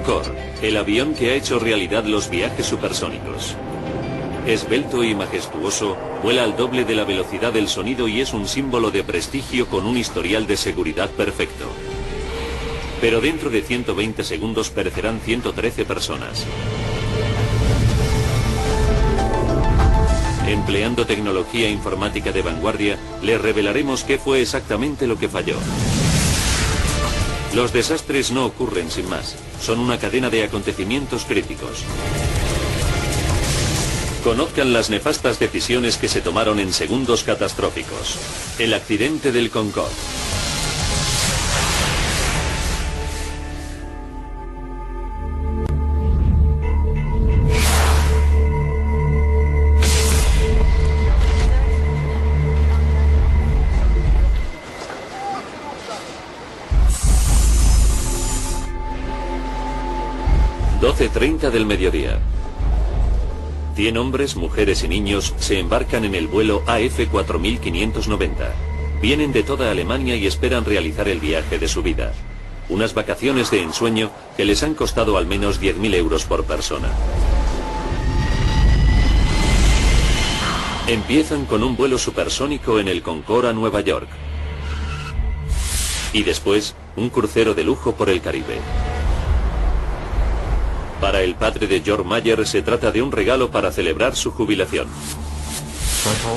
Concorde, el avión que ha hecho realidad los viajes supersónicos. Esbelto y majestuoso, vuela al doble de la velocidad del sonido y es un símbolo de prestigio con un historial de seguridad perfecto. Pero dentro de 120 segundos perecerán 113 personas. Empleando tecnología informática de vanguardia, les revelaremos qué fue exactamente lo que falló. Los desastres no ocurren sin más, son una cadena de acontecimientos críticos. Conozcan las nefastas decisiones que se tomaron en segundos catastróficos. El accidente del Concorde. ...12:30 del mediodía. 100 hombres, mujeres y niños se embarcan en el vuelo AF 4590. Vienen de toda Alemania y esperan realizar el viaje de su vida. Unas vacaciones de ensueño que les han costado al menos 10.000 euros por persona. Empiezan con un vuelo supersónico en el Concorde a Nueva York. Y después, un crucero de lujo por el Caribe. Para el padre de George Mayer se trata de un regalo para celebrar su jubilación.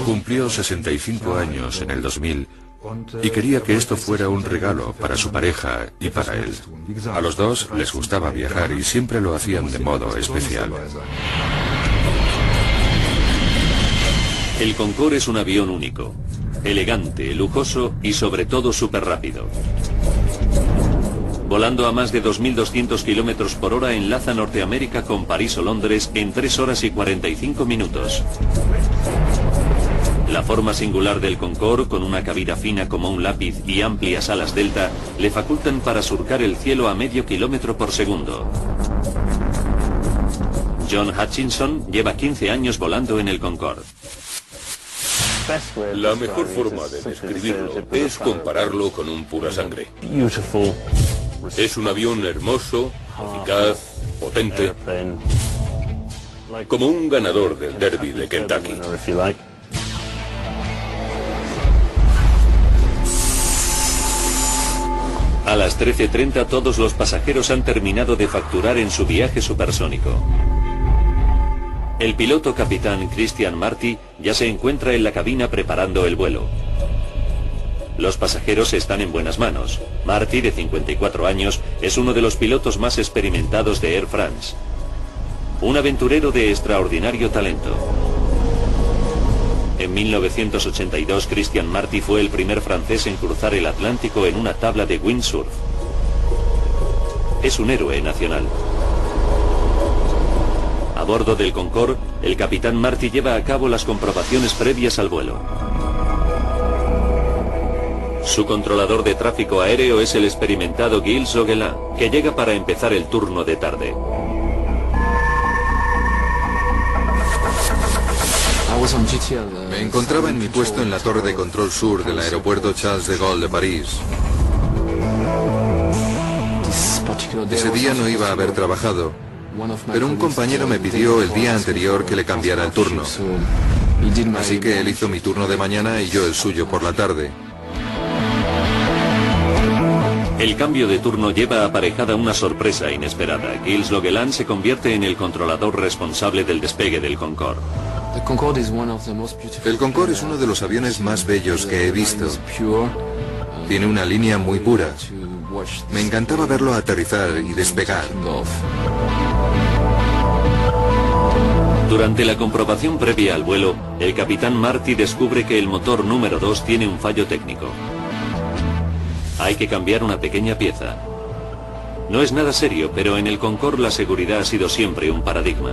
Cumplió 65 años en el 2000 y quería que esto fuera un regalo para su pareja y para él. A los dos les gustaba viajar y siempre lo hacían de modo especial. El Concorde es un avión único, elegante, lujoso y sobre todo súper rápido. Volando a más de 2.200 km por hora enlaza Norteamérica con París o Londres en 3 horas y 45 minutos. La forma singular del Concorde, con una cabina fina como un lápiz y amplias alas delta, le facultan para surcar el cielo a medio kilómetro por segundo. John Hutchinson lleva 15 años volando en el Concorde. La mejor forma de describirlo es compararlo con un pura sangre. Es un avión hermoso, eficaz, potente, como un ganador del Derby de Kentucky. A las 13:30 todos los pasajeros han terminado de facturar en su viaje supersónico. El piloto capitán Christian Marty ya se encuentra en la cabina preparando el vuelo. Los pasajeros están en buenas manos. Marty, de 54 años, es uno de los pilotos más experimentados de Air France. Un aventurero de extraordinario talento. En 1982, Christian Marty fue el primer francés en cruzar el Atlántico en una tabla de windsurf. Es un héroe nacional. A bordo del Concorde, el capitán Marty lleva a cabo las comprobaciones previas al vuelo. Su controlador de tráfico aéreo es el experimentado Gilles Zoguelin, que llega para empezar el turno de tarde. Me encontraba en mi puesto en la torre de control sur del aeropuerto Charles de Gaulle de París. Ese día no iba a haber trabajado, pero un compañero me pidió el día anterior que le cambiara el turno. Así que él hizo mi turno de mañana y yo el suyo por la tarde. El cambio de turno lleva aparejada una sorpresa inesperada. Gilles Zoguelin se convierte en el controlador responsable del despegue del Concorde. El Concorde es uno de los aviones más bellos que he visto. Tiene una línea muy pura. Me encantaba verlo aterrizar y despegar. Durante la comprobación previa al vuelo, el capitán Marty descubre que el motor número 2 tiene un fallo técnico. Hay que cambiar una pequeña pieza. No es nada serio, pero en el Concorde la seguridad ha sido siempre un paradigma.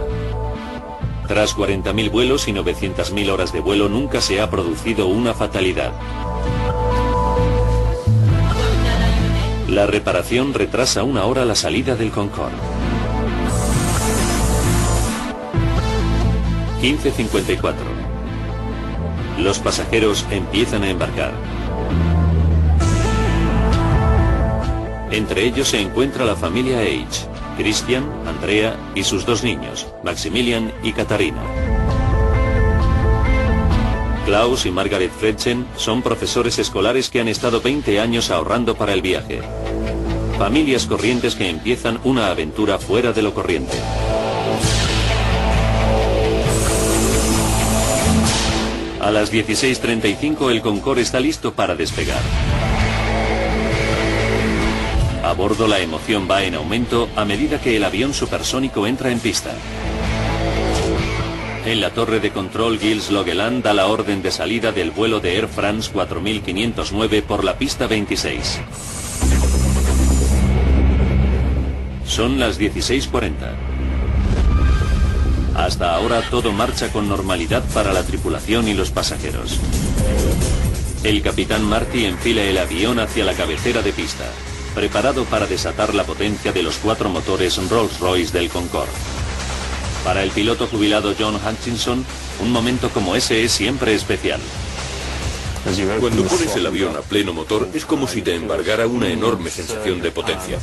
Tras 40.000 vuelos y 900.000 horas de vuelo nunca se ha producido una fatalidad. La reparación retrasa 1 hora la salida del Concorde. 15:54. Los pasajeros empiezan a embarcar. Entre ellos se encuentra la familia H. Christian, Andrea y sus dos niños, Maximilian y Katharina. Klaus y Margaret Fredchen son profesores escolares que han estado 20 años ahorrando para el viaje. Familias corrientes que empiezan una aventura fuera de lo corriente. A las 16:35 el Concorde está listo para despegar. A bordo la emoción va en aumento a medida que el avión supersónico entra en pista. En la torre de control Gilles Logeland da la orden de salida del vuelo de Air France 4509 por la pista 26. Son las 16:40. Hasta ahora todo marcha con normalidad para la tripulación y los pasajeros. El capitán Marty enfila el avión hacia la cabecera de pista, preparado para desatar la potencia de los 4 motores Rolls-Royce del Concorde. Para el piloto jubilado John Hutchinson, un momento como ese es siempre especial. Cuando pones el avión a pleno motor es como si te embargara una enorme sensación de potencia.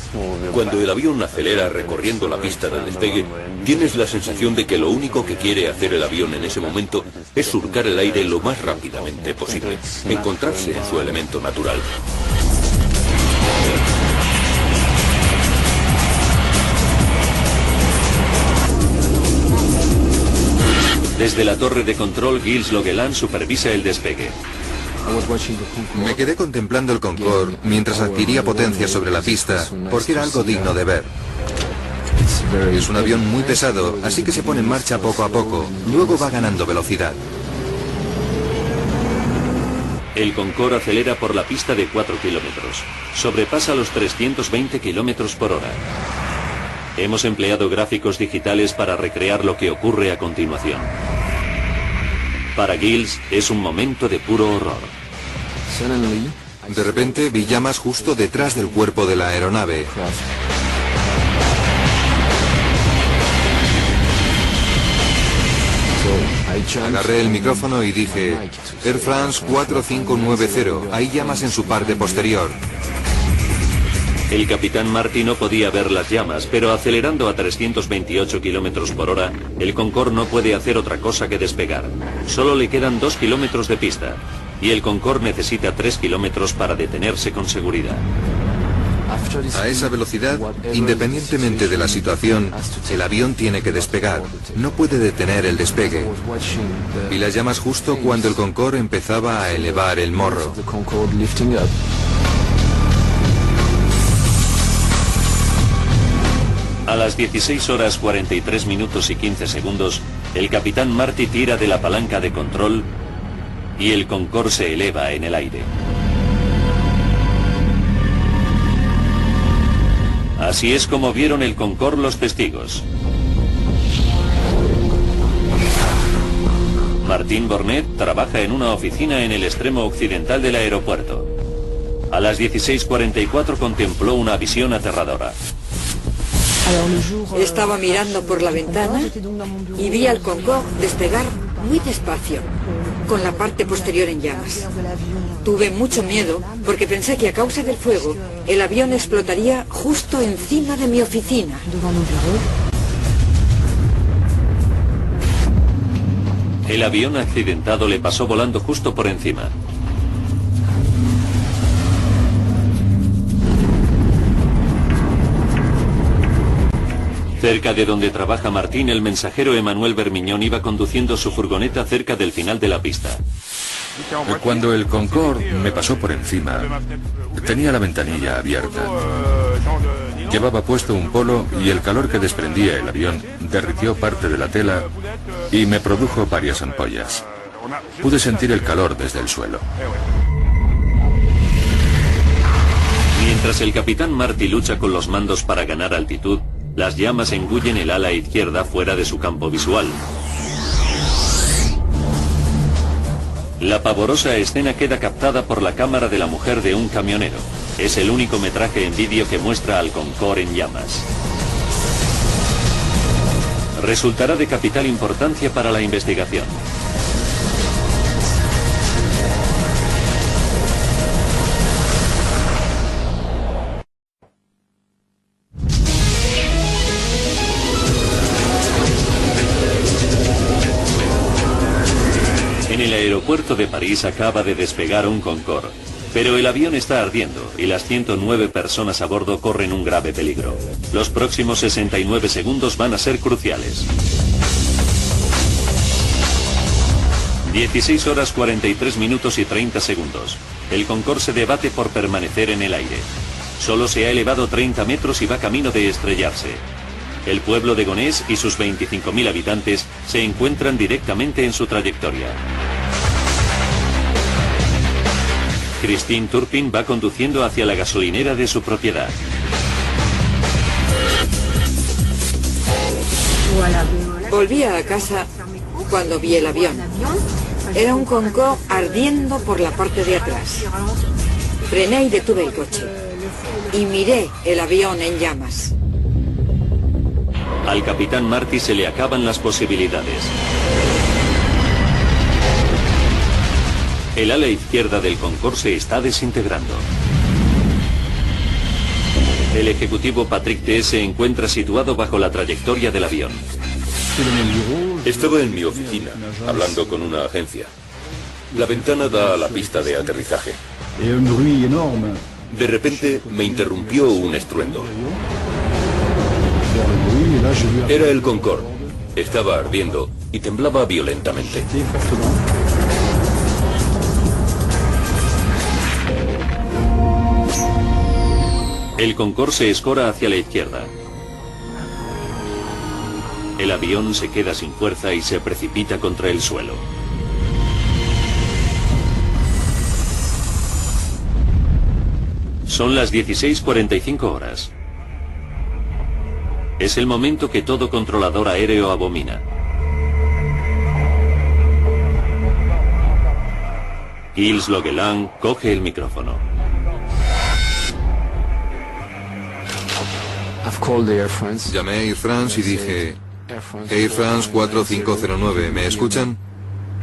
Cuando el avión acelera recorriendo la pista de despegue, tienes la sensación de que lo único que quiere hacer el avión en ese momento es surcar el aire lo más rápidamente posible, encontrarse en su elemento natural. Desde la torre de control, Gilles Logeland supervisa el despegue. Me quedé contemplando el Concorde mientras adquiría potencia sobre la pista, porque era algo digno de ver. Es un avión muy pesado, así que se pone en marcha poco a poco, luego va ganando velocidad. El Concorde acelera por la pista de 4 kilómetros. Sobrepasa los 320 kilómetros por hora. Hemos empleado gráficos digitales para recrear lo que ocurre a continuación. Para Gilles es un momento de puro horror. De repente vi llamas justo detrás del cuerpo de la aeronave. Agarré el micrófono y dije: Air France 4590, hay llamas en su parte posterior. El capitán Marty no podía ver las llamas, pero acelerando a 328 kilómetros por hora, el Concorde no puede hacer otra cosa que despegar. Solo le quedan 2 kilómetros de pista, y el Concorde necesita 3 kilómetros para detenerse con seguridad. A esa velocidad, independientemente de la situación, el avión tiene que despegar. No puede detener el despegue. Vi las llamas justo cuando el Concorde empezaba a elevar el morro. A las 16 horas 43 minutos y 15 segundos, el capitán Marty tira de la palanca de control y el Concorde se eleva en el aire. Así es como vieron el Concorde los testigos. Martín Bornet trabaja en una oficina en el extremo occidental del aeropuerto. A las 16:44 contempló una visión aterradora. Estaba mirando por la ventana y vi al Concorde despegar muy despacio, con la parte posterior en llamas. Tuve mucho miedo porque pensé que a causa del fuego el avión explotaría justo encima de mi oficina. El avión accidentado le pasó volando justo por encima. Cerca de donde trabaja Martín, el mensajero Emmanuel Bermiñón iba conduciendo su furgoneta cerca del final de la pista. Cuando el Concorde me pasó por encima, tenía la ventanilla abierta. Llevaba puesto un polo y el calor que desprendía el avión derritió parte de la tela y me produjo varias ampollas. Pude sentir el calor desde el suelo. Mientras el capitán Marty lucha con los mandos para ganar altitud, las llamas engullen el ala izquierda fuera de su campo visual. La pavorosa escena queda captada por la cámara de la mujer de un camionero. Es el único metraje en vídeo que muestra al Concorde en llamas. Resultará de capital importancia para la investigación. aeropuerto de París acaba de despegar un Concorde, pero el avión está ardiendo y las 109 personas a bordo corren un grave peligro. Los próximos 69 segundos van a ser cruciales. 16 horas 43 minutos y 30 segundos. El Concorde se debate por permanecer en el aire. Solo se ha elevado 30 metros y va camino de estrellarse. El pueblo de Gonesse y sus 25.000 habitantes se encuentran directamente en su trayectoria. Christine Turpin va conduciendo hacia la gasolinera de su propiedad. Volvía a casa cuando vi el avión. Era un Concorde ardiendo por la parte de atrás. Frené y detuve el coche. Y miré el avión en llamas. Al capitán Marty se le acaban las posibilidades. El ala izquierda del Concorde se está desintegrando. El ejecutivo Patrick T. se encuentra situado bajo la trayectoria del avión. Estaba en mi oficina, hablando con una agencia. La ventana da a la pista de aterrizaje. De repente me interrumpió un estruendo. Era el Concorde. Estaba ardiendo y temblaba violentamente. El Concorde se escora hacia la izquierda. El avión se queda sin fuerza y se precipita contra el suelo. Son las 16:45 horas. Es el momento que todo controlador aéreo abomina. Gilles Loguelan coge el micrófono. Llamé a Air France y dije: Air France 4509, ¿me escuchan?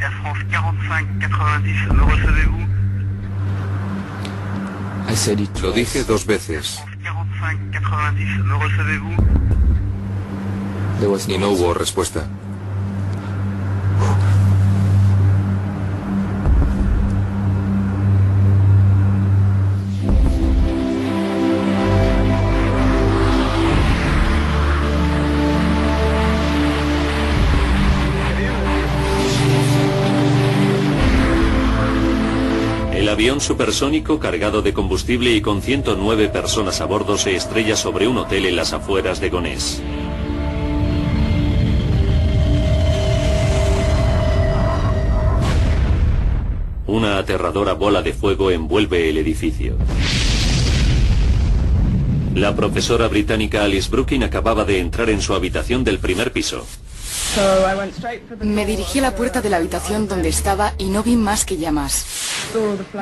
Air France 4590, ¿me recevez-vous? Lo dije 2 veces. Air France 4590, ¿me recevez-vous? Y no hubo respuesta. El avión supersónico cargado de combustible y con 109 personas a bordo se estrella sobre un hotel en las afueras de Gonesse. Una aterradora bola de fuego envuelve el edificio. La profesora británica Alice Brooking acababa de entrar en su habitación del primer piso. Me dirigí a la puerta de la habitación donde estaba y no vi más que llamas.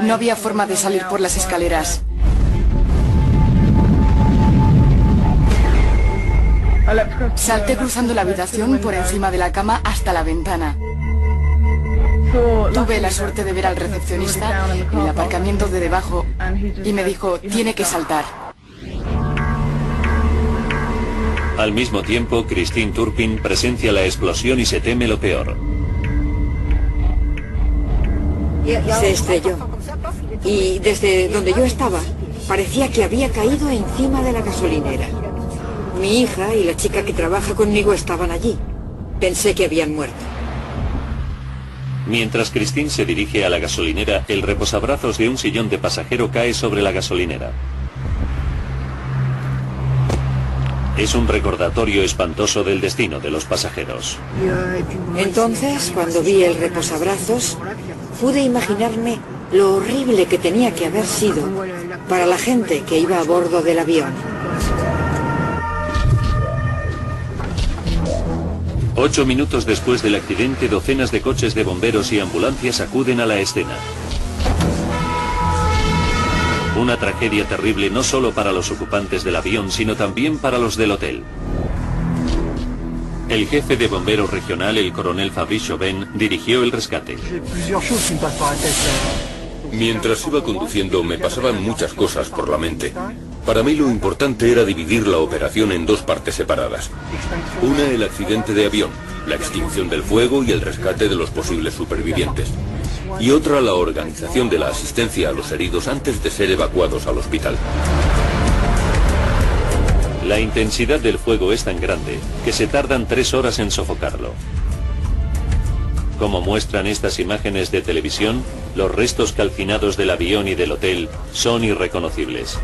No había forma de salir por las escaleras. Salté cruzando la habitación por encima de la cama hasta la ventana. Tuve la suerte de ver al recepcionista en el aparcamiento de debajo y me dijo: tiene que saltar. Al mismo tiempo, Christine Turpin presencia la explosión y se teme lo peor. Se estrelló. Y desde donde yo estaba, parecía que había caído encima de la gasolinera. Mi hija y la chica que trabaja conmigo estaban allí. Pensé que habían muerto. Mientras Christine se dirige a la gasolinera, el reposabrazos de un sillón de pasajero cae sobre la gasolinera. Es un recordatorio espantoso del destino de los pasajeros. Entonces, cuando vi el reposabrazos, pude imaginarme lo horrible que tenía que haber sido para la gente que iba a bordo del avión. 8 minutos después del accidente, docenas de coches de bomberos y ambulancias acuden a la escena. Una tragedia terrible no solo para los ocupantes del avión, sino también para los del hotel. El jefe de bomberos regional, el coronel Fabrice Chauvin, dirigió el rescate. Mientras iba conduciendo me pasaban muchas cosas por la mente. Para mí lo importante era dividir la operación en 2 partes separadas. Una, el accidente de avión, la extinción del fuego y el rescate de los posibles supervivientes. y otra la organización de la asistencia a los heridos antes de ser evacuados al hospital. La intensidad del fuego es tan grande que se tardan 3 horas en sofocarlo. Como muestran estas imágenes de televisión, los restos calcinados del avión y del hotel son irreconocibles.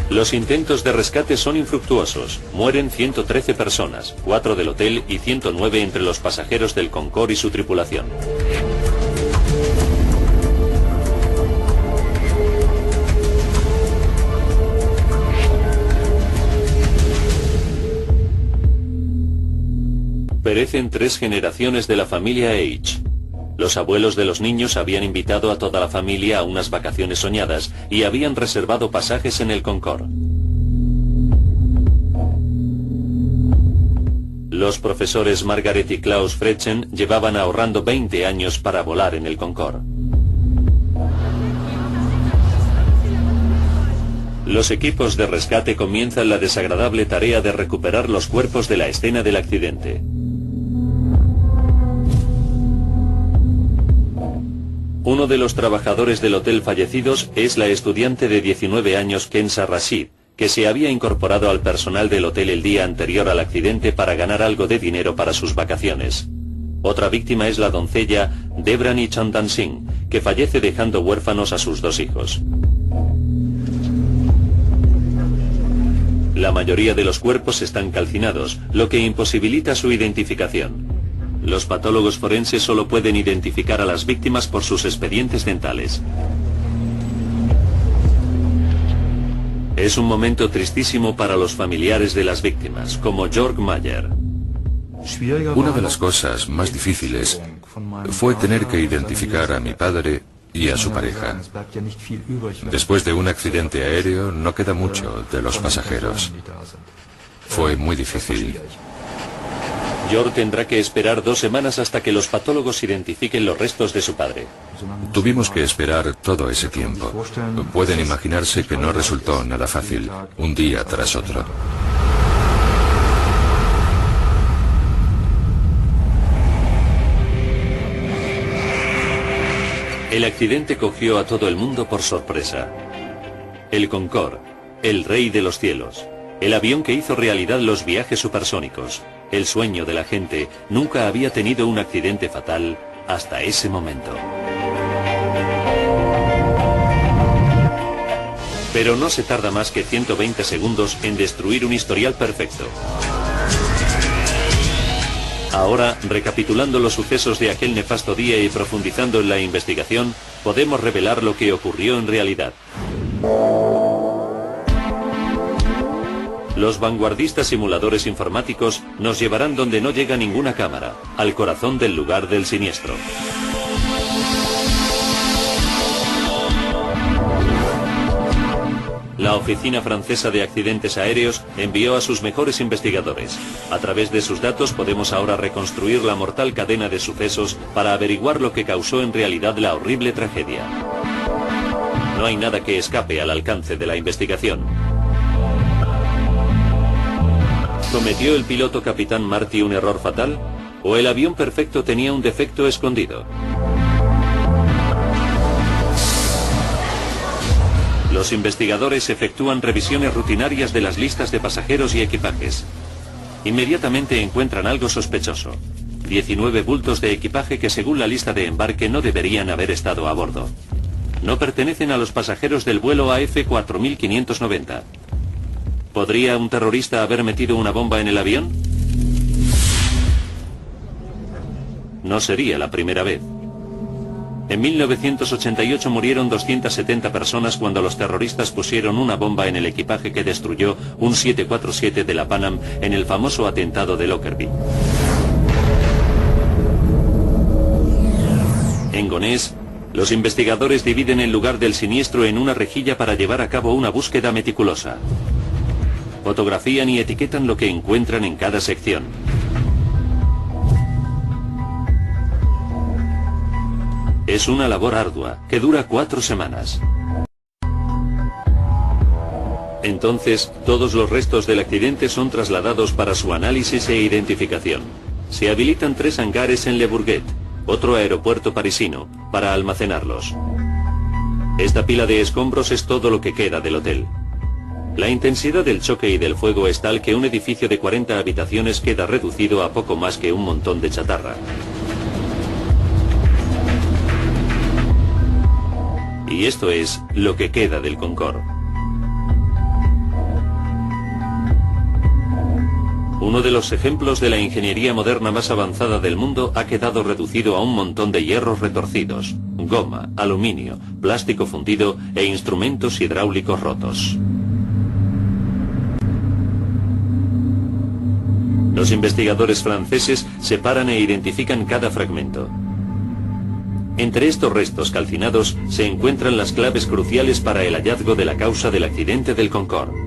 Los intentos de rescate son infructuosos. Mueren 113 personas, 4 del hotel y 109 entre los pasajeros del Concorde y su tripulación. Perecen 3 generaciones de la familia H. Los abuelos de los niños habían invitado a toda la familia a unas vacaciones soñadas y habían reservado pasajes en el Concorde. Los profesores Margaret y Klaus Frechen llevaban ahorrando 20 años para volar en el Concorde. Los equipos de rescate comienzan la desagradable tarea de recuperar los cuerpos de la escena del accidente. Uno de los trabajadores del hotel fallecidos es la estudiante de 19 años Kenza Rashid, que se había incorporado al personal del hotel el día anterior al accidente para ganar algo de dinero para sus vacaciones. Otra víctima es la doncella Debrani Chandan Singh, que fallece dejando huérfanos a sus 2 hijos. La mayoría de los cuerpos están calcinados, lo que imposibilita su identificación. Los patólogos forenses solo pueden identificar a las víctimas por sus expedientes dentales. Es un momento tristísimo para los familiares de las víctimas, como Jörg Mayer. Una de las cosas más difíciles fue tener que identificar a mi padre y a su pareja. Después de un accidente aéreo no queda mucho de los pasajeros. Fue muy difícil. Jörg tendrá que esperar 2 semanas hasta que los patólogos identifiquen los restos de su padre. Tuvimos que esperar todo ese tiempo. Pueden imaginarse que no resultó nada fácil, un día tras otro. El accidente cogió a todo el mundo por sorpresa. El Concorde, el rey de los cielos, el avión que hizo realidad los viajes supersónicos, el sueño de la gente, nunca había tenido un accidente fatal hasta ese momento. Pero no se tarda más que 120 segundos en destruir un historial perfecto. Ahora, recapitulando los sucesos de aquel nefasto día y profundizando en la investigación, podemos revelar lo que ocurrió en realidad. Los vanguardistas simuladores informáticos nos llevarán donde no llega ninguna cámara, al corazón del lugar del siniestro. La Oficina Francesa de Accidentes Aéreos envió a sus mejores investigadores. A través de sus datos podemos ahora reconstruir la mortal cadena de sucesos para averiguar lo que causó en realidad la horrible tragedia. No hay nada que escape al alcance de la investigación. ¿Cometió el piloto capitán Marty un error fatal? ¿O el avión perfecto tenía un defecto escondido? Los investigadores efectúan revisiones rutinarias de las listas de pasajeros y equipajes. Inmediatamente encuentran algo sospechoso. 19 bultos de equipaje que según la lista de embarque no deberían haber estado a bordo. No pertenecen a los pasajeros del vuelo AF 4590. ¿Podría un terrorista haber metido una bomba en el avión? No sería la primera vez. En 1988 murieron 270 personas cuando los terroristas pusieron una bomba en el equipaje que destruyó un 747 de la Pan Am en el famoso atentado de Lockerbie. En Gonés, los investigadores dividen el lugar del siniestro en una rejilla para llevar a cabo una búsqueda meticulosa. Fotografían y etiquetan lo que encuentran en cada sección. Es una labor ardua, que dura 4 semanas. Entonces, todos los restos del accidente son trasladados para su análisis e identificación. Se habilitan 3 hangares en Le Bourget, otro aeropuerto parisino, para almacenarlos. Esta pila de escombros es todo lo que queda del hotel. La intensidad del choque y del fuego es tal que un edificio de 40 habitaciones queda reducido a poco más que un montón de chatarra. Y esto es lo que queda del Concorde. Uno de los ejemplos de la ingeniería moderna más avanzada del mundo ha quedado reducido a un montón de hierros retorcidos, goma, aluminio, plástico fundido e instrumentos hidráulicos rotos. Los investigadores franceses separan e identifican cada fragmento. Entre estos restos calcinados se encuentran las claves cruciales para el hallazgo de la causa del accidente del Concorde.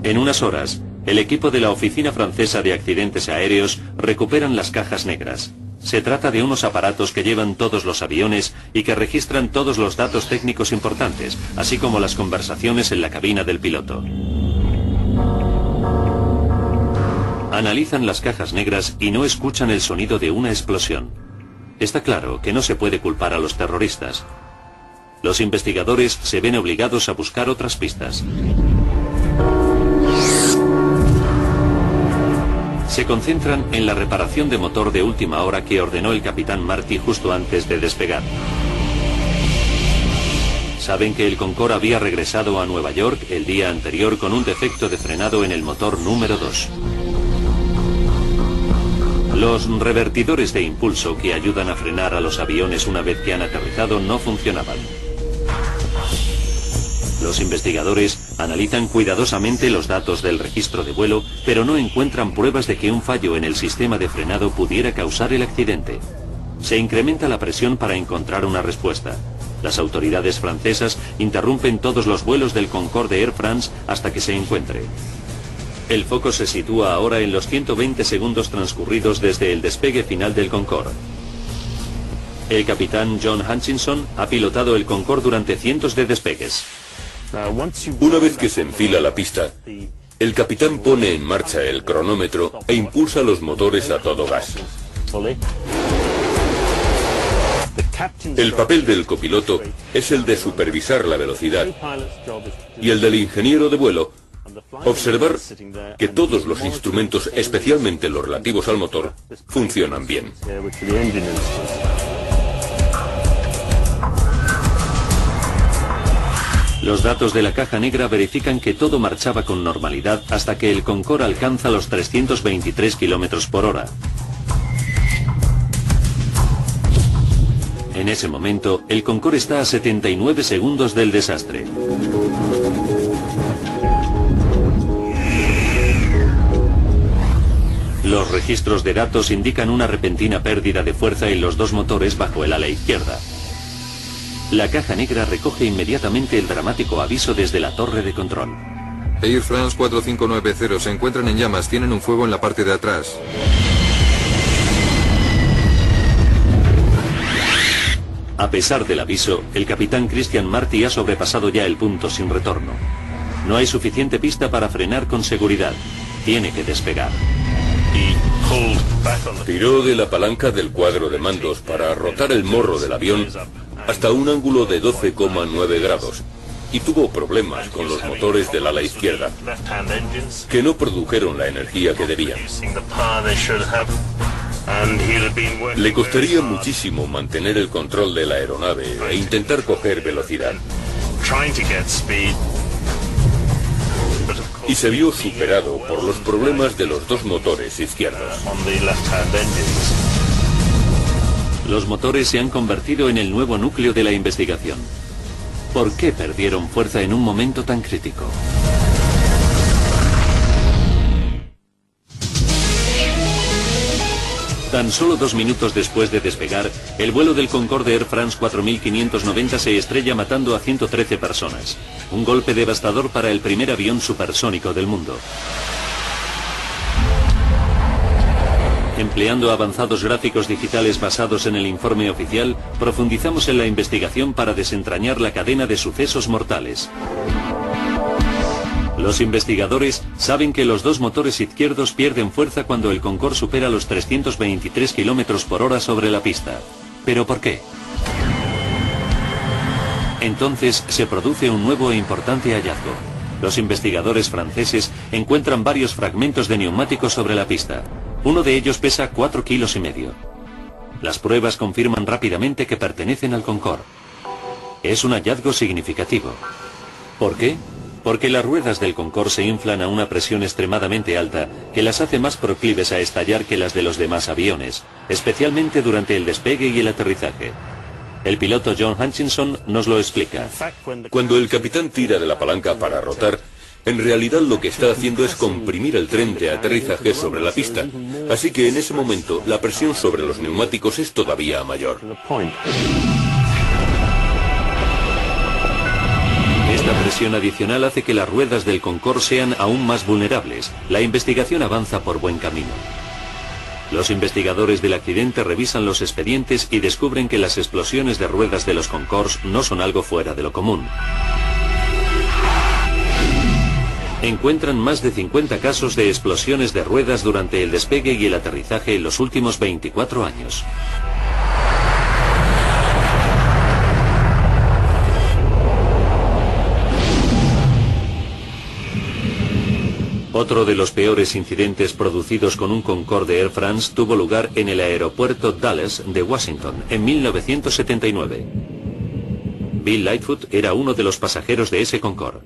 En unas horas, el equipo de la Oficina Francesa de Accidentes Aéreos recuperan las cajas negras. Se trata de unos aparatos que llevan todos los aviones y que registran todos los datos técnicos importantes, así como las conversaciones en la cabina del piloto. Analizan las cajas negras y no escuchan el sonido de una explosión. Está claro que no se puede culpar a los terroristas. Los investigadores se ven obligados a buscar otras pistas. Se concentran en la reparación de motor de última hora que ordenó el capitán Marty justo antes de despegar. Saben que el Concorde había regresado a Nueva York el día anterior con un defecto de frenado en el motor número 2. Los revertidores de impulso que ayudan a frenar a los aviones una vez que han aterrizado no funcionaban. Los investigadores analizan cuidadosamente los datos del registro de vuelo, pero no encuentran pruebas de que un fallo en el sistema de frenado pudiera causar el accidente. Se incrementa la presión para encontrar una respuesta. Las autoridades francesas interrumpen todos los vuelos del Concorde Air France hasta que se encuentre. El foco se sitúa ahora en los 120 segundos transcurridos desde el despegue final del Concorde. El capitán John Hutchinson ha pilotado el Concorde durante cientos de despegues. Una vez que se enfila la pista, el capitán pone en marcha el cronómetro e impulsa los motores a todo gas. El papel del copiloto es el de supervisar la velocidad y el del ingeniero de vuelo, observar que todos los instrumentos, especialmente los relativos al motor, funcionan bien. Los datos de la caja negra verifican que todo marchaba con normalidad hasta que el Concorde alcanza los 323 km por hora. En ese momento, el Concorde está a 79 segundos del desastre. Los registros de datos indican una repentina pérdida de fuerza en los dos motores bajo el ala izquierda. La caja negra recoge inmediatamente el dramático aviso desde la torre de control. Air France 4590, se encuentran en llamas, tienen un fuego en la parte de atrás. A pesar del aviso, el capitán Christian Marty ha sobrepasado ya el punto sin retorno. No hay suficiente pista para frenar con seguridad. Tiene que despegar. Tiró de la palanca del cuadro de mandos para rotar el morro del avión hasta un ángulo de 12,9 grados y tuvo problemas con los motores del ala izquierda, que no produjeron la energía que debían. Le costaría muchísimo mantener el control de la aeronave e intentar coger velocidad. Y se vio superado por los problemas de los dos motores izquierdos. Los motores se han convertido en el nuevo núcleo de la investigación. ¿Por qué perdieron fuerza en un momento tan crítico? Tan solo 2 minutos después de despegar, el vuelo del Concorde Air France 4590 se estrella matando a 113 personas. Un golpe devastador para el primer avión supersónico del mundo. Empleando avanzados gráficos digitales basados en el informe oficial, profundizamos en la investigación para desentrañar la cadena de sucesos mortales. Los investigadores saben que los dos motores izquierdos pierden fuerza cuando el Concorde supera los 323 km por hora sobre la pista. ¿Pero por qué? Entonces se produce un nuevo e importante hallazgo. Los investigadores franceses encuentran varios fragmentos de neumáticos sobre la pista. Uno de ellos pesa 4,5 kilos. Las pruebas confirman rápidamente que pertenecen al Concorde. Es un hallazgo significativo. ¿Por qué? Porque las ruedas del Concorde se inflan a una presión extremadamente alta que las hace más proclives a estallar que las de los demás aviones, especialmente durante el despegue y el aterrizaje. El piloto John Hutchinson nos lo explica. Cuando el capitán tira de la palanca para rotar, en realidad lo que está haciendo es comprimir el tren de aterrizaje sobre la pista. Así que en ese momento la presión sobre los neumáticos es todavía mayor. Esta presión adicional hace que las ruedas del Concorde sean aún más vulnerables. La investigación avanza por buen camino. Los investigadores del accidente revisan los expedientes y descubren que las explosiones de ruedas de los Concordes no son algo fuera de lo común. Encuentran más de 50 casos de explosiones de ruedas durante el despegue y el aterrizaje en los últimos 24 años. Otro de los peores incidentes producidos con un Concorde de Air France tuvo lugar en el aeropuerto Dulles de Washington en 1979. Bill Lightfoot era uno de los pasajeros de ese Concorde.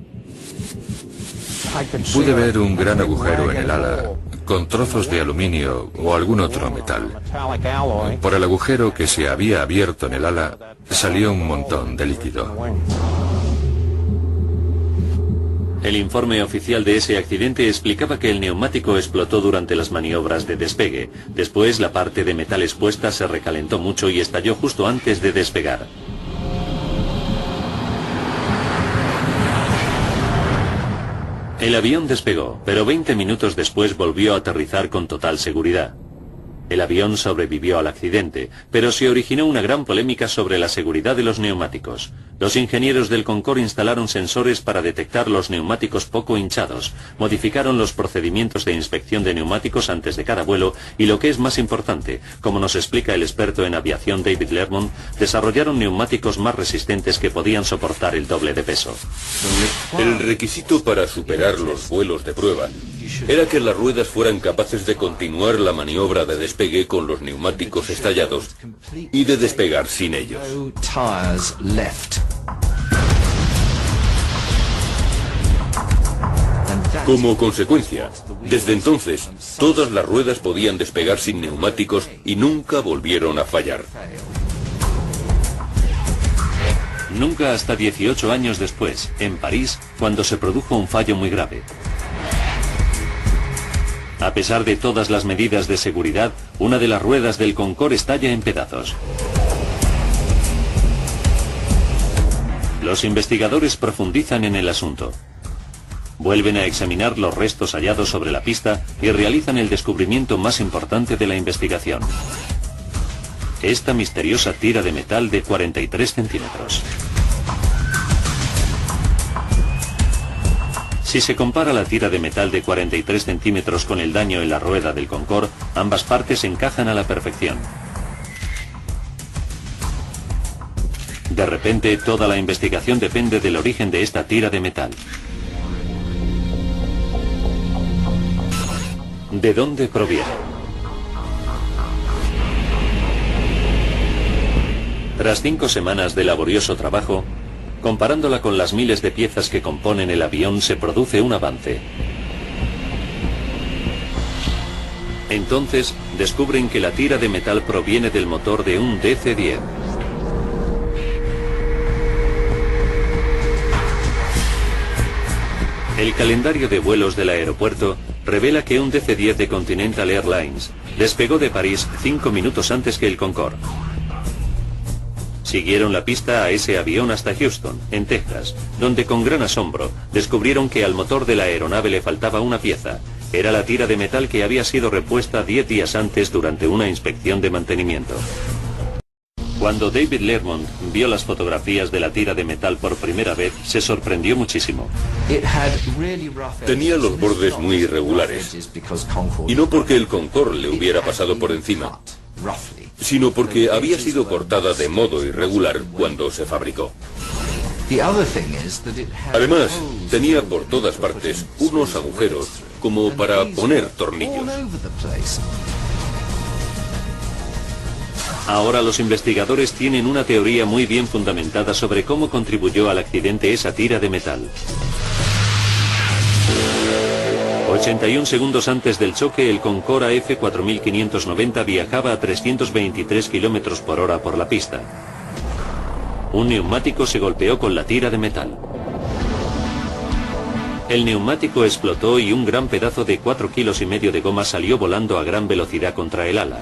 Pude ver un gran agujero en el ala, con trozos de aluminio o algún otro metal. Por el agujero que se había abierto en el ala, salió un montón de líquido. El informe oficial de ese accidente explicaba que el neumático explotó durante las maniobras de despegue. Después, la parte de metal expuesta se recalentó mucho y estalló justo antes de despegar. El avión despegó, pero 20 minutos después volvió a aterrizar con total seguridad. El avión sobrevivió al accidente, pero se originó una gran polémica sobre la seguridad de los neumáticos. Los ingenieros del Concorde instalaron sensores para detectar los neumáticos poco hinchados, modificaron los procedimientos de inspección de neumáticos antes de cada vuelo y, lo que es más importante, como nos explica el experto en aviación David Lermont, desarrollaron neumáticos más resistentes que podían soportar el doble de peso. El requisito para superar los vuelos de prueba era que las ruedas fueran capaces de continuar la maniobra de despegue con los neumáticos estallados y de despegar sin ellos. Como consecuencia, desde entonces, todas las ruedas podían despegar sin neumáticos y nunca volvieron a fallar. Nunca hasta 18 años después, en París, cuando se produjo un fallo muy grave. A pesar de todas las medidas de seguridad, una de las ruedas del Concorde estalla en pedazos. Los investigadores profundizan en el asunto. Vuelven a examinar los restos hallados sobre la pista y realizan el descubrimiento más importante de la investigación. Esta misteriosa tira de metal de 43 centímetros. Si se compara la tira de metal de 43 centímetros con el daño en la rueda del Concorde, ambas partes encajan a la perfección. De repente, toda la investigación depende del origen de esta tira de metal. ¿De dónde proviene? Tras 5 semanas de laborioso trabajo, comparándola con las miles de piezas que componen el avión, se produce un avance. Entonces, descubren que la tira de metal proviene del motor de un DC-10. El calendario de vuelos del aeropuerto revela que un DC-10 de Continental Airlines despegó de París 5 minutos antes que el Concorde. Siguieron la pista a ese avión hasta Houston, en Texas, donde con gran asombro descubrieron que al motor de la aeronave le faltaba una pieza. Era la tira de metal que había sido repuesta 10 días antes durante una inspección de mantenimiento. Cuando David Lermont vio las fotografías de la tira de metal por primera vez, se sorprendió muchísimo. Tenía los bordes muy irregulares, y no porque el Concorde le hubiera pasado por encima, sino porque había sido cortada de modo irregular cuando se fabricó. Además, tenía por todas partes unos agujeros como para poner tornillos. Ahora los investigadores tienen una teoría muy bien fundamentada sobre cómo contribuyó al accidente esa tira de metal. 81 segundos antes del choque, el Concorde AF4590 viajaba a 323 km por hora por la pista. Un neumático se golpeó con la tira de metal. El neumático explotó y un gran pedazo de 4,5 kilos de goma salió volando a gran velocidad contra el ala.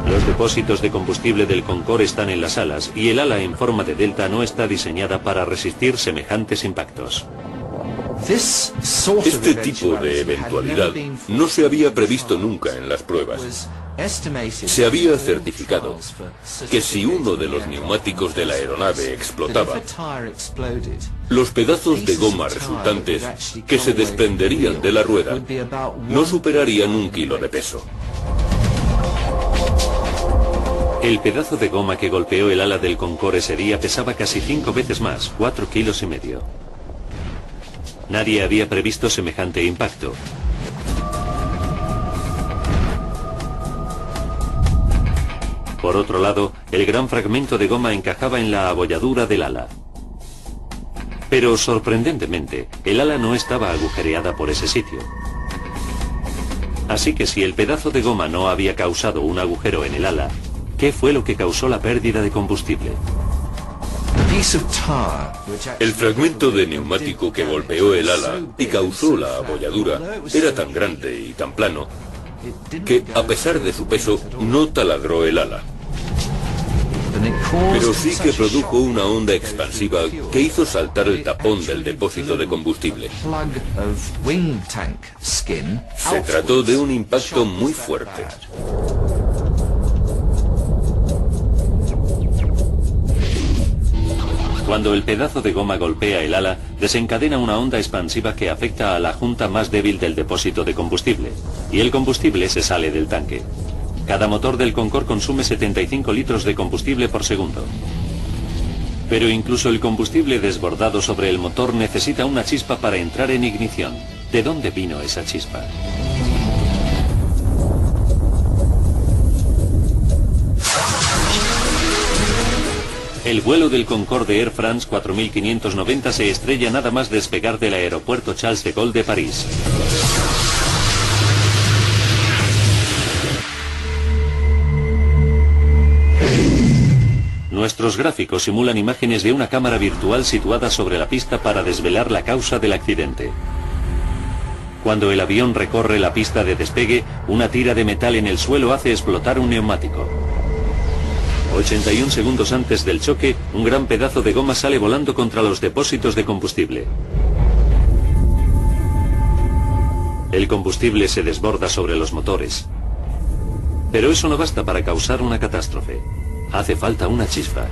Los depósitos de combustible del Concorde están en las alas y el ala en forma de delta no está diseñada para resistir semejantes impactos. Este tipo de eventualidad no se había previsto nunca en las pruebas. Se había certificado que si uno de los neumáticos de la aeronave explotaba, los pedazos de goma resultantes que se desprenderían de la rueda no superarían 1 kilo de peso. El pedazo de goma que golpeó el ala del Concorde ese día pesaba casi 5 veces más, 4,5 kilos. Nadie había previsto semejante impacto. Por otro lado, el gran fragmento de goma encajaba en la abolladura del ala. Pero sorprendentemente, el ala no estaba agujereada por ese sitio. Así que si el pedazo de goma no había causado un agujero en el ala, ¿qué fue lo que causó la pérdida de combustible? El fragmento de neumático que golpeó el ala y causó la abolladura era tan grande y tan plano que, a pesar de su peso, no taladró el ala. Pero sí que produjo una onda expansiva que hizo saltar el tapón del depósito de combustible. Se trató de un impacto muy fuerte. Cuando el pedazo de goma golpea el ala, desencadena una onda expansiva que afecta a la junta más débil del depósito de combustible, y el combustible se sale del tanque. Cada motor del Concorde consume 75 litros de combustible por segundo. Pero incluso el combustible desbordado sobre el motor necesita una chispa para entrar en ignición. ¿De dónde vino esa chispa? El vuelo del Concorde Air France 4590 se estrella nada más despegar del aeropuerto Charles de Gaulle de París. Nuestros gráficos simulan imágenes de una cámara virtual situada sobre la pista para desvelar la causa del accidente. Cuando el avión recorre la pista de despegue, una tira de metal en el suelo hace explotar un neumático. 81 segundos antes del choque, un gran pedazo de goma sale volando contra los depósitos de combustible. El combustible se desborda sobre los motores. Pero eso no basta para causar una catástrofe. Hace falta una chispa.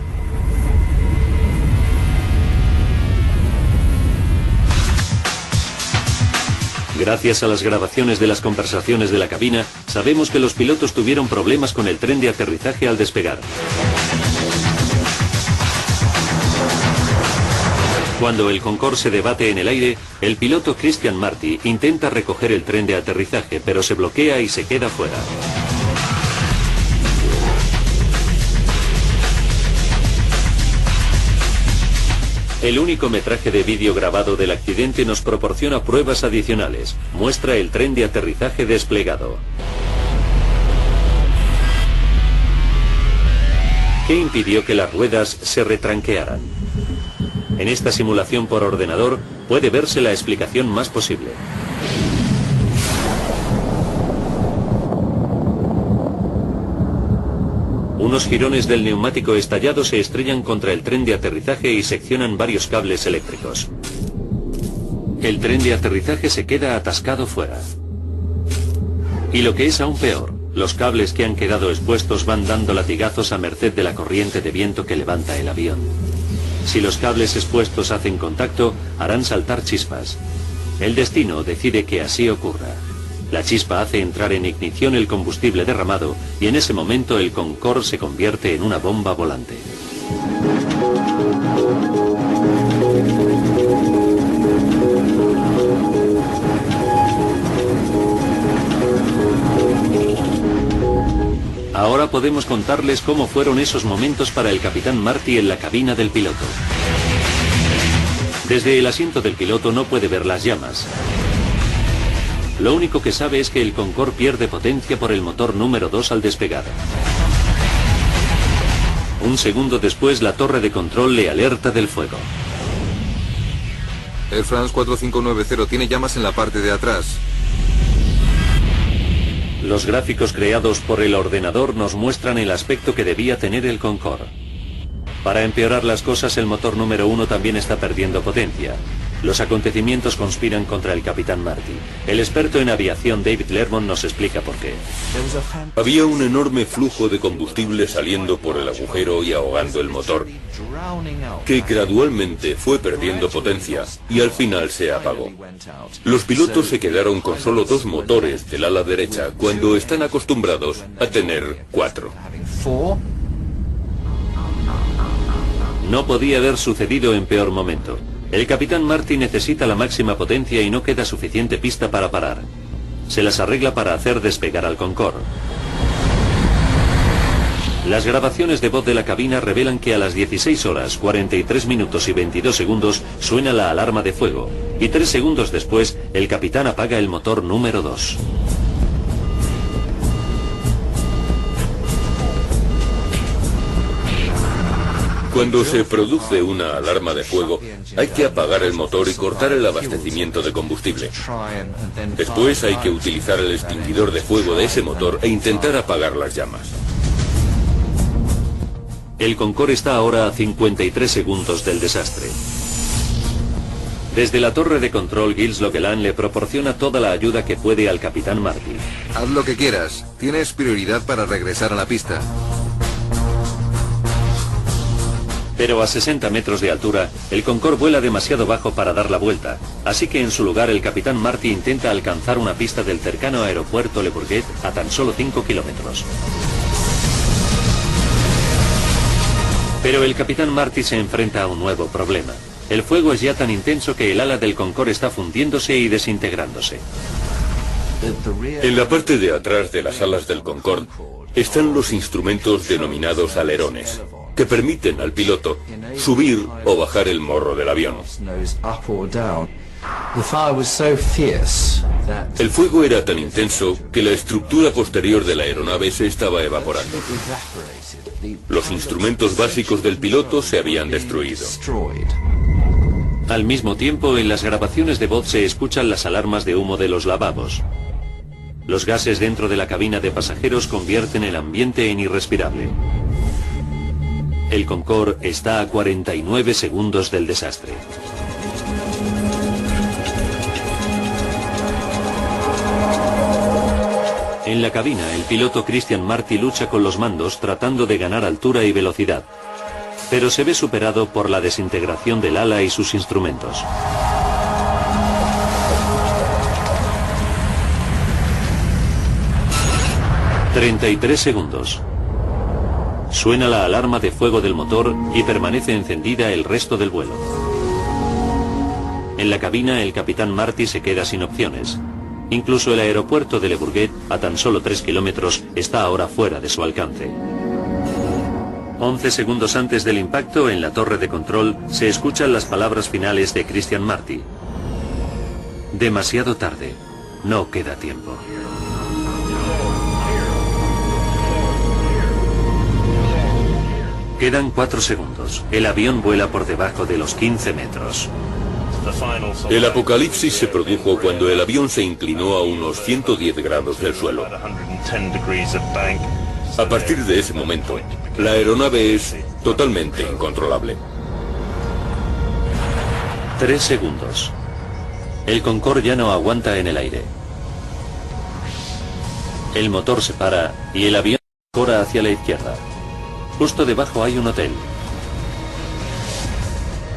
Gracias a las grabaciones de las conversaciones de la cabina, sabemos que los pilotos tuvieron problemas con el tren de aterrizaje al despegar. Cuando el Concorde se debate en el aire, el piloto Christian Marty intenta recoger el tren de aterrizaje, pero se bloquea y se queda fuera. El único metraje de vídeo grabado del accidente nos proporciona pruebas adicionales. Muestra el tren de aterrizaje desplegado. ¿Qué impidió que las ruedas se retranquearan? En esta simulación por ordenador puede verse la explicación más posible. Unos jirones del neumático estallado se estrellan contra el tren de aterrizaje y seccionan varios cables eléctricos. El tren de aterrizaje se queda atascado fuera. Y lo que es aún peor, Los cables que han quedado expuestos van dando latigazos a merced de la corriente de viento que levanta el avión. Si los cables expuestos hacen contacto, harán saltar chispas. El destino decide que así ocurra. La chispa hace entrar en ignición el combustible derramado y en ese momento el Concorde se convierte en una bomba volante. Ahora podemos contarles cómo fueron esos momentos para el capitán Marty en la cabina del piloto. Desde el asiento del piloto no puede ver las llamas. Lo único que sabe es que el Concorde pierde potencia por el motor número 2 al despegar. Un segundo después la torre de control le alerta del fuego. Air France 4590 tiene llamas en la parte de atrás. Los gráficos creados por el ordenador nos muestran el aspecto que debía tener el Concorde. Para empeorar las cosas, el motor número 1 también está perdiendo potencia. Los acontecimientos conspiran contra el capitán Marty. El experto en aviación David Lermont nos explica por qué. Había un enorme flujo de combustible saliendo por el agujero y ahogando el motor, que gradualmente fue perdiendo potencia y al final se apagó. Los pilotos se quedaron con solo 2 motores del ala derecha cuando están acostumbrados a tener 4. No podía haber sucedido en peor momento. El capitán Marty necesita la máxima potencia y no queda suficiente pista para parar. Se las arregla para hacer despegar al Concorde. Las grabaciones de voz de la cabina revelan que a las 16 horas, 43 minutos y 22 segundos suena la alarma de fuego, y 3 segundos después el capitán apaga el motor número 2. Cuando se produce una alarma de fuego, hay que apagar el motor y cortar el abastecimiento de combustible. Después hay que utilizar el extinguidor de fuego de ese motor e intentar apagar las llamas. El Concorde está ahora a 53 segundos del desastre. Desde la torre de control, Gilles Loquelan le proporciona toda la ayuda que puede al capitán Marty. Haz lo que quieras. Tienes prioridad para regresar a la pista. Pero a 60 metros de altura, el Concorde vuela demasiado bajo para dar la vuelta, así que en su lugar el capitán Marty intenta alcanzar una pista del cercano aeropuerto Le Bourget a tan solo 5 kilómetros. Pero el capitán Marty se enfrenta a un nuevo problema. El fuego es ya tan intenso que el ala del Concorde está fundiéndose y desintegrándose. En la parte de atrás de las alas del Concorde están los instrumentos denominados alerones, que permiten al piloto subir o bajar el morro del avión. El fuego era tan intenso que la estructura posterior de la aeronave se estaba evaporando. Los instrumentos básicos del piloto se habían destruido. Al mismo tiempo, en las grabaciones de voz se escuchan las alarmas de humo de los lavabos. Los gases dentro de la cabina de pasajeros convierten el ambiente en irrespirable. El Concorde está a 49 segundos del desastre. En la cabina, el piloto Christian Marty lucha con los mandos tratando de ganar altura y velocidad, pero se ve superado por la desintegración del ala y sus instrumentos. «33 segundos». Suena la alarma de fuego del motor y permanece encendida el resto del vuelo. En la cabina, el capitán Marty se queda sin opciones. Incluso el aeropuerto de Le Bourget, a tan solo 3 kilómetros, está ahora fuera de su alcance. 11 segundos antes del impacto, en la torre de control, se escuchan las palabras finales de Christian Marty. Demasiado tarde. No queda tiempo. Quedan 4 segundos. El avión vuela por debajo de los 15 metros. El apocalipsis se produjo cuando el avión se inclinó a unos 110 grados del suelo. A partir de ese momento, la aeronave es totalmente incontrolable. 3 segundos. El Concorde ya no aguanta en el aire. El motor se para y el avión corre hacia la izquierda. Justo debajo hay un hotel.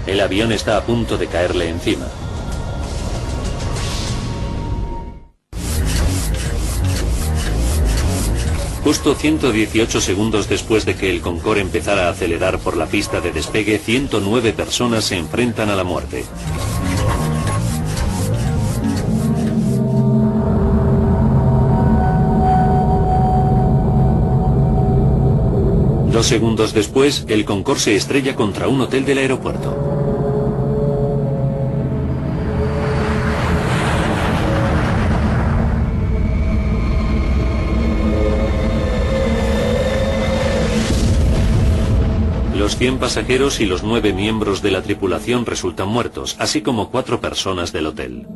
El avión está a punto de caerle encima. Justo 118 segundos después de que el Concorde empezara a acelerar por la pista de despegue, 109 personas se enfrentan a la muerte. Dos segundos después, el Concorde se estrella contra un hotel del aeropuerto. Los 100 pasajeros y los 9 miembros de la tripulación resultan muertos, así como 4 personas del hotel.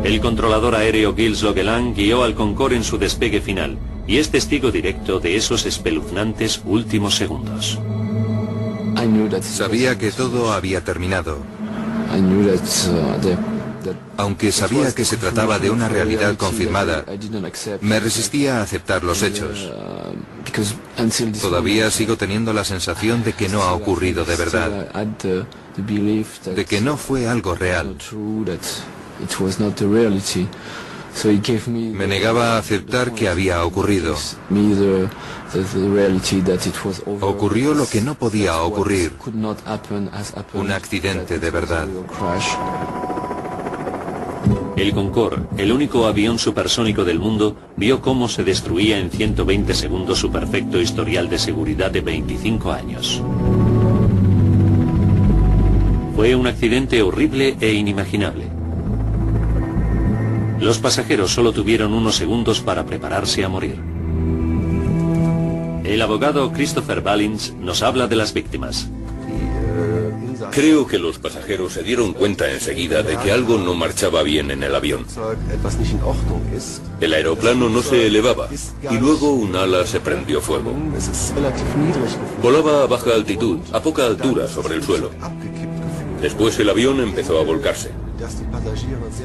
El controlador aéreo Gilles Leguelin guió al Concorde en su despegue final y es testigo directo de esos espeluznantes últimos segundos. Sabía que todo había terminado. Aunque sabía que se trataba de una realidad confirmada, me resistía a aceptar los hechos. Todavía sigo teniendo la sensación de que no ha ocurrido de verdad, de que no fue algo real. Me negaba a aceptar que había ocurrido. Ocurrió lo que no podía ocurrir, un accidente de verdad. El Concorde, el único avión supersónico del mundo, vio cómo se destruía en 120 segundos su perfecto historial de seguridad de 25 años. Fue un accidente horrible e inimaginable. Los pasajeros solo tuvieron unos segundos para prepararse a morir. El abogado Christopher Ballins nos habla de las víctimas. Creo que los pasajeros se dieron cuenta enseguida de que algo no marchaba bien en el avión. El aeroplano no se elevaba y luego un ala se prendió fuego. Volaba a baja altitud, a poca altura sobre el suelo. Después el avión empezó a volcarse.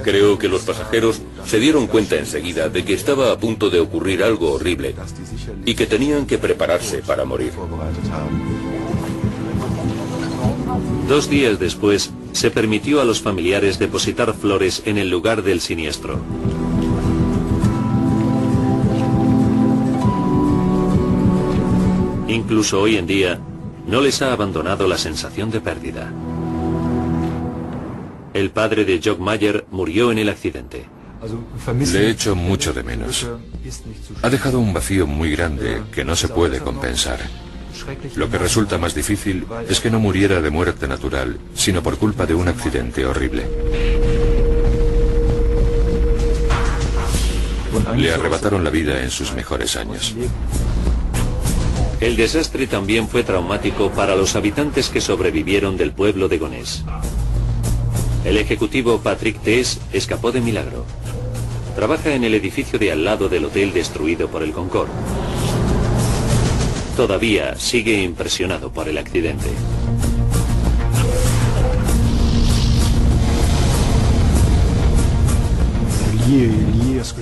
Creo que los pasajeros se dieron cuenta enseguida de que estaba a punto de ocurrir algo horrible y que tenían que prepararse para morir. 2 días después, se permitió a los familiares depositar flores en el lugar del siniestro. Incluso hoy en día, no les ha abandonado la sensación de pérdida. El padre de Jock Mayer murió en el accidente. Le echo mucho de menos. Ha dejado un vacío muy grande que no se puede compensar. Lo que resulta más difícil es que no muriera de muerte natural, sino por culpa de un accidente horrible. Le arrebataron la vida en sus mejores años. El desastre también fue traumático para los habitantes que sobrevivieron del pueblo de Gonesse. El ejecutivo Patrick Tess escapó de milagro. Trabaja en el edificio de al lado del hotel destruido por el Concorde. Todavía sigue impresionado por el accidente.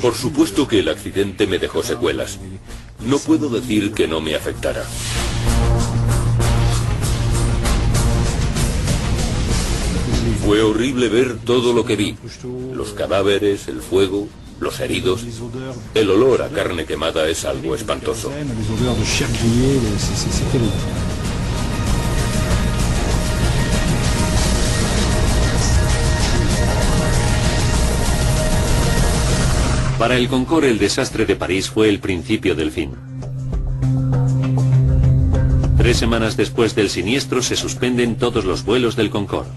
Por supuesto que el accidente me dejó secuelas. No puedo decir que no me afectara. Fue horrible ver todo lo que vi. Los cadáveres, el fuego, los heridos. El olor a carne quemada es algo espantoso. Para el Concorde, el desastre de París fue el principio del fin. 3 semanas después del siniestro se suspenden todos los vuelos del Concorde.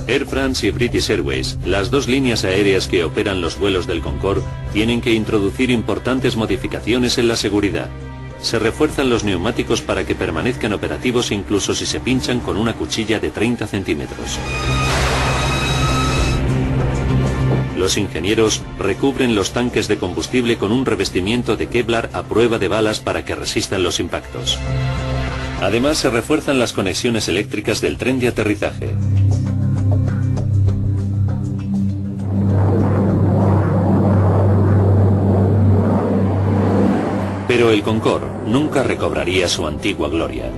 Air France y British Airways, las 2 líneas aéreas que operan los vuelos del Concorde, tienen que introducir importantes modificaciones en la seguridad. Se refuerzan los neumáticos para que permanezcan operativos incluso si se pinchan con una cuchilla de 30 centímetros. Los ingenieros recubren los tanques de combustible con un revestimiento de Kevlar a prueba de balas para que resistan los impactos. Además, se refuerzan las conexiones eléctricas del tren de aterrizaje. Pero el Concorde nunca recobraría su antigua gloria.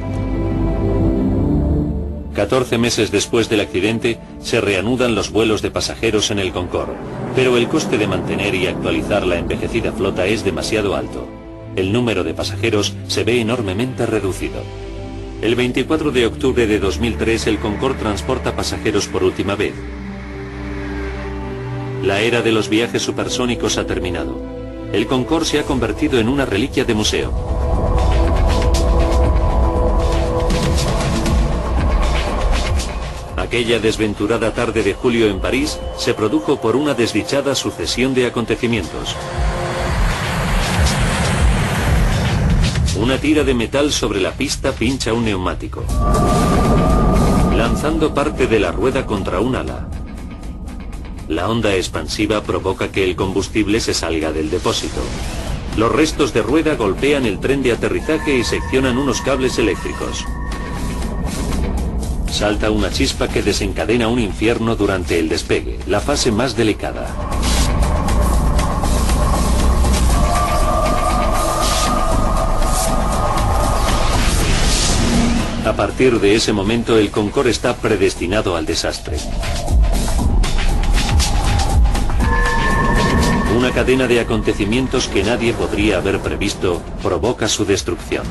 14 meses después del accidente, se reanudan los vuelos de pasajeros en el Concorde, pero el coste de mantener y actualizar la envejecida flota es demasiado alto. El número de pasajeros se ve enormemente reducido. El 24 de octubre de 2003, el Concorde transporta pasajeros por última vez. La era de los viajes supersónicos ha terminado. El Concorde se ha convertido en una reliquia de museo. Aquella desventurada tarde de julio en París se produjo por una desdichada sucesión de acontecimientos. Una tira de metal sobre la pista pincha un neumático, lanzando parte de la rueda contra un ala. La onda expansiva provoca que el combustible se salga del depósito. Los restos de rueda golpean el tren de aterrizaje y seccionan unos cables eléctricos. Salta una chispa que desencadena un infierno durante el despegue, la fase más delicada. A partir de ese momento, el Concorde está predestinado al desastre. Una cadena de acontecimientos que nadie podría haber previsto provoca su destrucción.